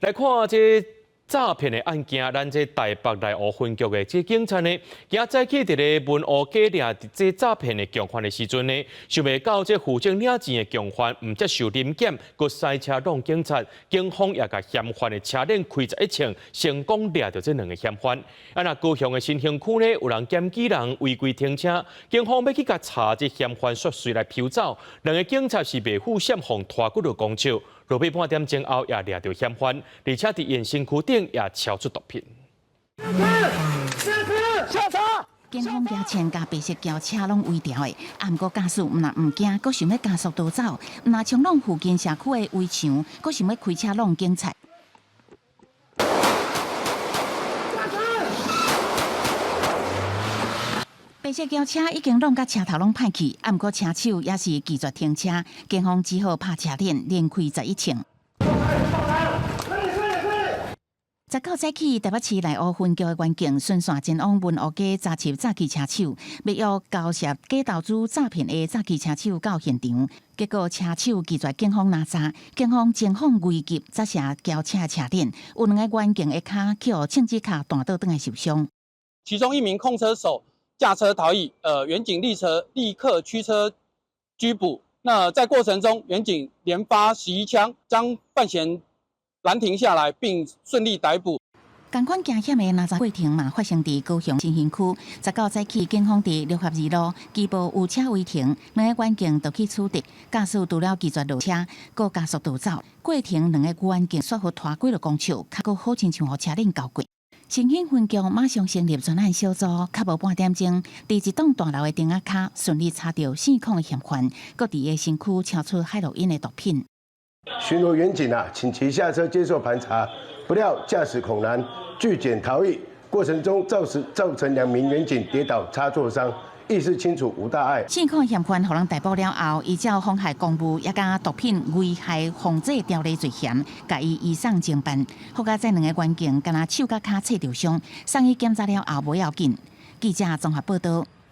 来看这诈骗的案件，咱这台北内湖分局的这警察呢，今早起伫咧文湖假掠这诈骗的共犯的时阵呢，想袂到这负责领钱的共犯唔接受临检，佮塞车弄警察，警方也甲嫌犯的车链开11枪，成功掠到这2个嫌犯。啊，那高雄的新兴区呢，有人检举人违规停车，警方要去甲查这嫌犯涉水来飘走，2个警察是被负嫌犯拖骨到公笑。落尾半点钟后，也掠到嫌犯，而且伫延伸区顶也超出毒品。下车！警方抓前甲白色轿车拢围调的，啊，毋过驾驶毋惊，阁想要加速逃走，毋冲弄附近社区的围墙，阁想要开车弄警察。白色轿车已经弄甲车头拢歹去，啊，毋过车手也是拒绝停车，警方只好拍车链，连开11枪。19早起，台北市内湖分局的员警顺线前往文湖街查缉诈欺车手，要约交涉假投资诈骗的诈欺车手到现场，结果车手拒绝警方拿查，警方前方危急砸下轿车的车链，有2个员警的脚去枪支卡弹倒，转来受伤。其中1名控车手驾车逃逸，员警立刻驱车拘捕。那在过程中，员警连发11枪，将犯嫌拦停下来，并顺利逮捕。同款惊险的拿查过程嘛，发生伫高雄新兴区。19早起，警方伫六合二路拘捕有车违停，2个员警就去处理，驾驶除了拒绝落车，佮加速逃走。过程2个员警说服拖过了公车，较佮好亲像互车链交过。新兴分局马上成立专案小组，较无半点钟，伫一栋大楼的顶仔骹顺利查到4控的嫌犯，佮伫个身躯敲出海洛因的毒品。巡逻员警请其下车接受盘查，不料驾驶恐难，拒检逃逸，过程中造成2名员警跌倒擦挫伤，意识清楚无大碍。4控嫌犯互人逮捕了后，依照妨害公务也甲毒品危害防治条例罪嫌，甲伊移送侦办。好在这2个员警敢若手甲脚切着伤，送医检查了后无要紧。记者综合报道。